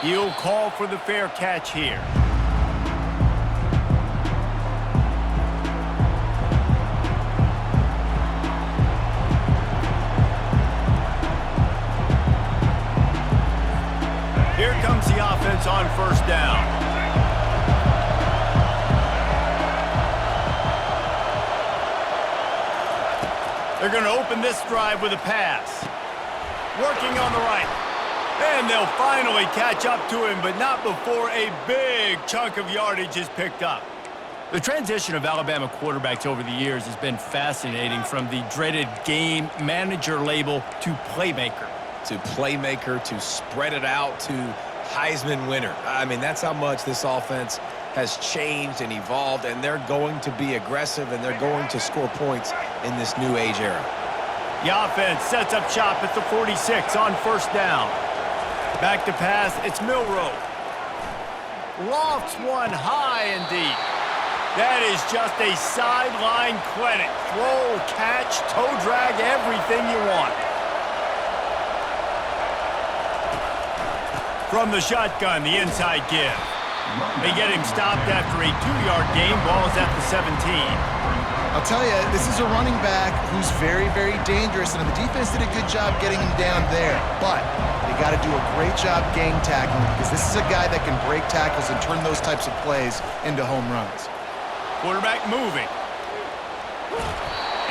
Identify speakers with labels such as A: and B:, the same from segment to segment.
A: He'll call for the fair catch here. Here comes the offense on first down. They're going to open this drive with a pass. Working on the right. And they'll finally catch up to him, but not before a big chunk of yardage is picked up. The transition of Alabama quarterbacks over the years has been fascinating, from the dreaded game manager label to playmaker.
B: To spread it out, to Heisman winner. I mean, that's how much this offense has changed and evolved, and they're going to be aggressive, and they're going to score points in this new age era.
A: The offense sets up shop at the 46 on first down. Back to pass, it's Milroe. Lofts one high and deep. That is just a sideline clinic. Throw, catch, toe drag, everything you want. From the shotgun, the inside give. They get him stopped after a 2-yard gain. Ball is at the 17.
C: I'll tell you, this is a running back who's very, very dangerous, and the defense did a good job getting him down there. But they got to do a great job gang tackling, because this is a guy that can break tackles and turn those types of plays into home runs.
A: Quarterback moving.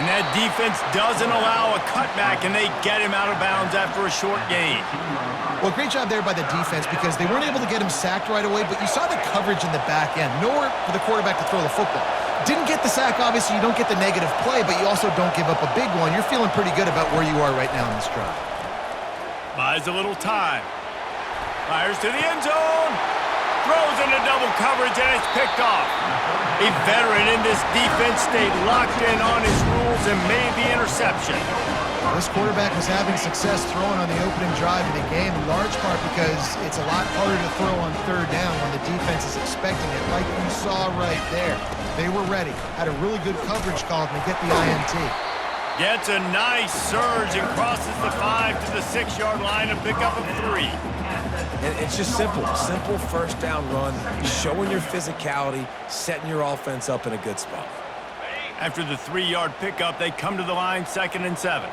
A: And that defense doesn't allow a cutback, and they get him out of bounds after a short gain.
C: Well, great job there by the defense, because they weren't able to get him sacked right away, but you saw the coverage in the back end. Nowhere for the quarterback to throw the football. Didn't get the sack, obviously. You don't get the negative play, but you also don't give up a big one. You're feeling pretty good about where you are right now in this drive.
A: Buys a little time. Fires to the end zone. Throws into double coverage, and it's picked off. A veteran in this defense stayed locked in on his rules and made the interception.
C: This quarterback was having success throwing on the opening drive of the game, in large part because it's a lot harder to throw on third down when the defense is expecting it, like you saw right there. They were ready, had a really good coverage call, and they get the INT.
A: Gets a nice surge and crosses the 5 to the 6-yard line to pick up a 3.
B: And it's just simple first down run, showing your physicality, setting your offense up in a good spot.
A: After the 3-yard pickup, they come to the line, 2nd and 7.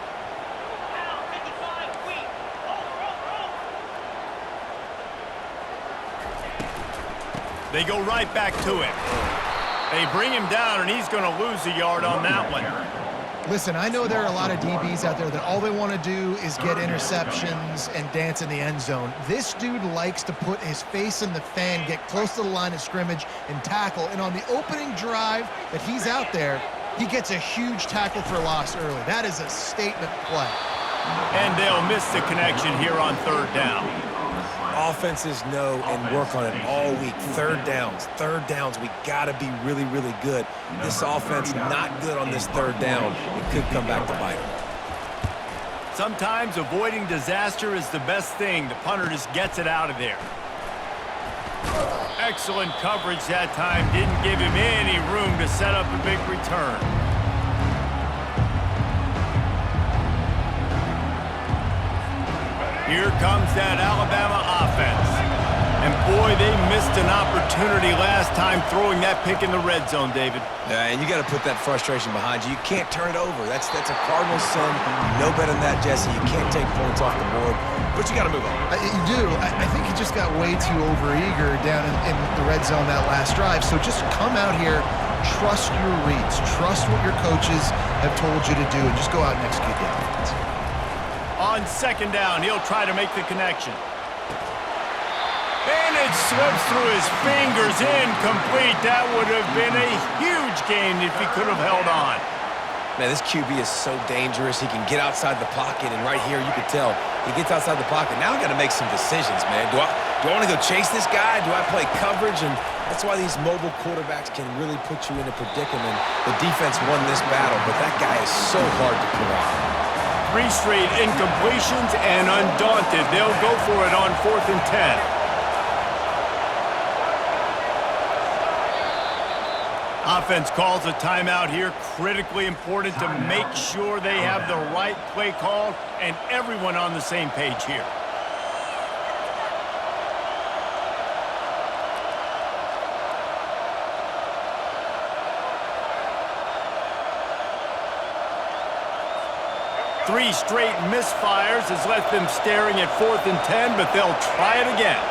A: They go right back to him. They bring him down, and he's going to lose a yard on that one.
C: Listen, I know there are a lot of DBs out there that all they want to do is get interceptions and dance in the end zone. This dude likes to put his face in the fan, get close to the line of scrimmage, and tackle. And on the opening drive that he's out there, he gets a huge tackle for loss early. That is a statement play.
A: And they'll miss the connection here on third down.
B: Offenses know and work on it all week. Third downs, we got to be really, really good. This offense not good on this third down. It could come back to bite them.
A: Sometimes avoiding disaster is the best thing. The punter just gets it out of there. Excellent coverage that time. Didn't give him any room to set up a big return. Here comes that Alabama offense. And boy, they missed an opportunity last time throwing that pick in the red zone, David.
B: Yeah, and you got to put that frustration behind you. You can't turn it over. That's a cardinal sin. You know better than that, Jesse. You can't take points off the board, but you got to move on.
C: You do. I think he just got way too overeager down in the red zone that last drive. So just come out here, trust your reads, trust what your coaches have told you to do, and just go out and execute the offense.
A: On second down, he'll try to make the connection. And it slips through his fingers, incomplete. That would have been a huge gain if he could have held on.
B: Man, this QB is so dangerous. He can get outside the pocket, and right here you could tell he gets outside the pocket. Now I got to make some decisions, man. Do I want to go chase this guy? Do I play coverage? And that's why these mobile quarterbacks can really put you in a predicament. The defense won this battle, but that guy is so hard to corral.
A: 3 straight incompletions, and undaunted, they'll go for it on 4th and 10. Offense calls a timeout here. Critically important to make sure they have the right play called and everyone on the same page here. 3 straight misfires has left them staring at 4th and 10, but they'll try it again.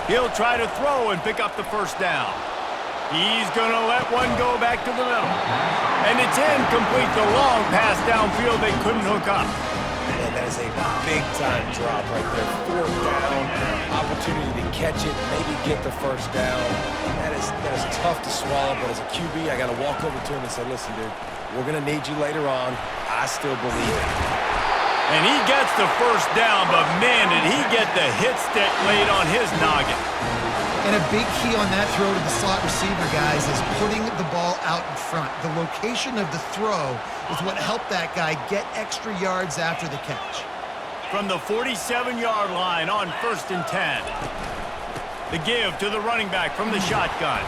A: He'll try to throw and pick up the first down. He's going to let one go back to the middle. And it's incomplete. The long pass downfield they couldn't hook up.
B: Man, that is a big-time drop right there. 4th down, opportunity to catch it, maybe get the first down. That is tough to swallow, but as a QB, I got to walk over to him and say, listen, dude, we're going to need you later on. I still believe it.
A: And he gets the first down, but man, did he get the hit stick laid on his noggin.
C: And a big key on that throw to the slot receiver, guys, is putting the ball out in front. The location of the throw is what helped that guy get extra yards after the catch.
A: From the 47-yard line on 1st and 10. The give to the running back from the shotgun.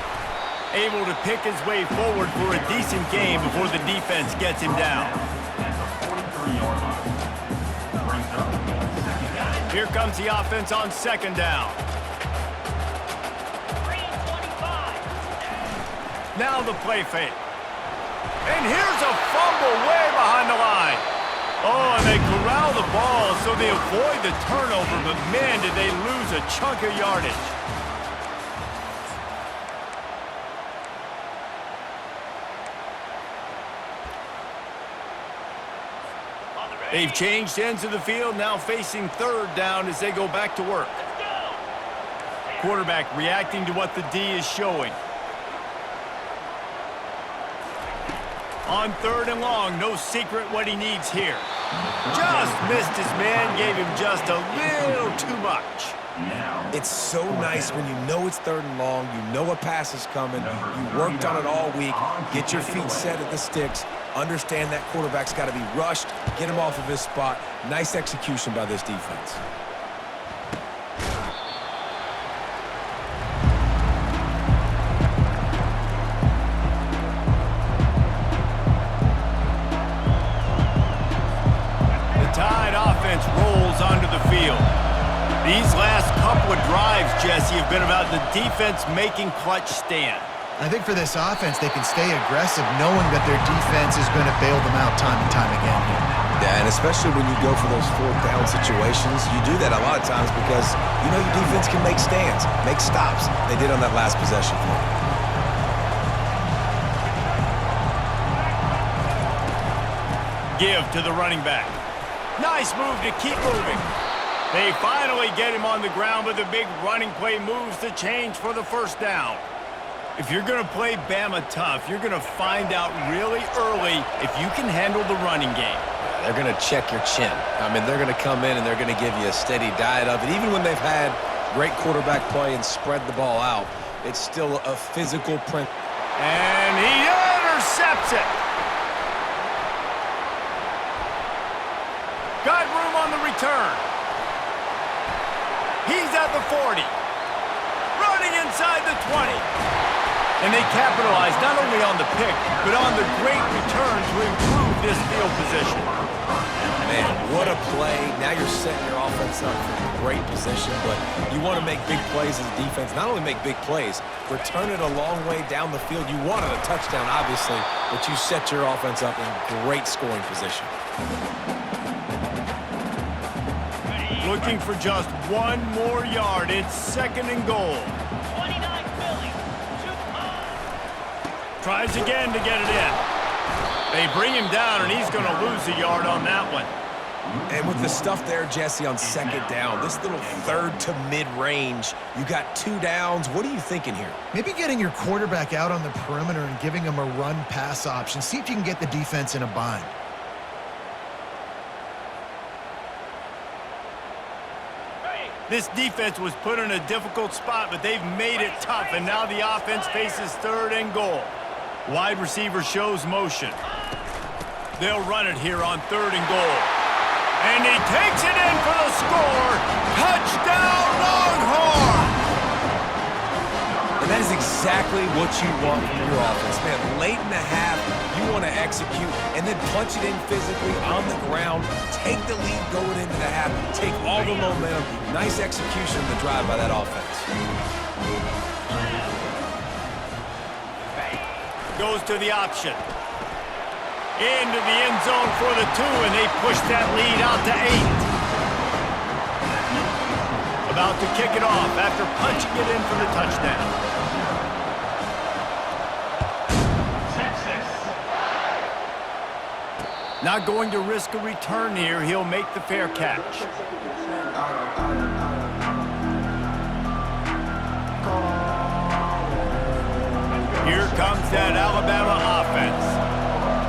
A: Able to pick his way forward for a decent gain before the defense gets him down. Here comes the offense on 2nd down. Now the play fake. And here's a fumble way behind the line. Oh, and they corral the ball so they avoid the turnover, but man, did they lose a chunk of yardage. They've changed ends of the field, now facing 3rd down as they go back to work. Quarterback reacting to what the D is showing. On 3rd and long, no secret what he needs here. Just missed his man, gave him just a little too much.
B: It's so nice when you know it's 3rd and long, you know a pass is coming, you worked on it all week, get your feet set at the sticks, understand that quarterback's got to be rushed, get him off of his spot. Nice execution by this defense.
A: Rolls onto the field. These last couple of drives, Jesse, have been about the defense making clutch stand.
C: I think for this offense, they can stay aggressive knowing that their defense is going to bail them out time and time again here.
B: Yeah, and especially when you go for those 4th down situations, you do that a lot of times because you know your defense can make stands, make stops. They did on that last possession for you.
A: Give to the running back. Nice move to keep moving. They finally get him on the ground, but the big running play moves the change for the first down. If you're going to play Bama tough, you're going to find out really early if you can handle the running game.
B: They're going to check your chin. I mean, they're going to come in and they're going to give you a steady diet of it. Even when they've had great quarterback play and spread the ball out, it's still a physical print.
A: And he intercepts it. Got room on the return. He's at the 40. Running inside the 20. And they capitalize not only on the pick, but on the great return to improve this field position.
B: Man, what a play. Now you're setting your offense up for a great position, but you want to make big plays as a defense. Not only make big plays, return it a long way down the field. You wanted a touchdown, obviously, but you set your offense up in great scoring position.
A: Looking for just one more yard. It's 2nd and goal.
D: 29 Philly.
A: Tries again to get it in. They bring him down, and he's going to lose a yard on that one.
B: And with the stuff there, Jesse, on 2nd down, this little 3rd to mid-range, you got 2 downs. What are you thinking here?
C: Maybe getting your quarterback out on the perimeter and giving him a run-pass option. See if you can get the defense in a bind.
A: This defense was put in a difficult spot, but they've made it tough, and now the offense faces 3rd and goal. Wide receiver shows motion. They'll run it here on 3rd and goal. And he takes it in for the score. Touchdown, Longhorns!
B: And that is exactly exactly what you want from your offense, man. Late in the half, you want to execute and then punch it in physically on the ground, take the lead going into the half, take all the momentum. Nice execution of the drive by that offense.
A: Goes to the option. Into the end zone for the 2, and they push that lead out to 8. About to kick it off after punching it in for the touchdown. Not going to risk a return here. He'll make the fair catch. Here comes that Alabama offense.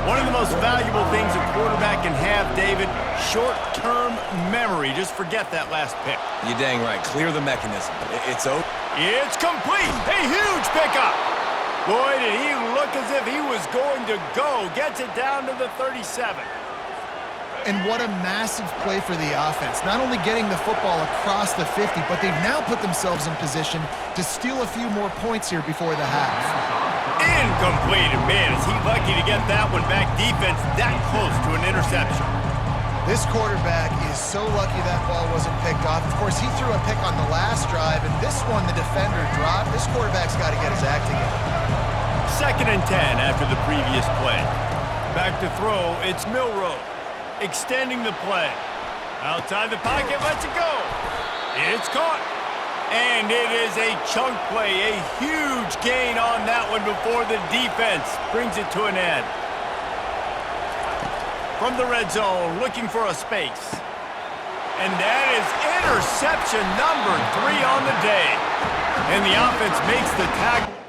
A: One of the most valuable things a quarterback can have, David, short-term memory. Just forget that last pick.
B: You're dang right. Clear the mechanism. It's over.
A: It's complete. A huge pickup. Boy, did he look as if he was going to go. Gets it down to the 37.
C: And what a massive play for the offense. Not only getting the football across the 50, but they've now put themselves in position to steal a few more points here before the half.
A: Incomplete. And man, is he lucky to get that one back. Defense that close to an interception.
C: This quarterback is so lucky that ball wasn't picked off. Of course, he threw a pick on the last drive, and this one the defender dropped. This quarterback's got to get his act together.
A: 2nd and 10 after the previous play. Back to throw, it's Milroe. Extending the play. Outside the pocket, lets it go. It's caught. And it is a chunk play, a huge gain on that one before the defense brings it to an end. From the red zone, looking for a space. And that is interception number 3 on the day. And the offense makes the tackle.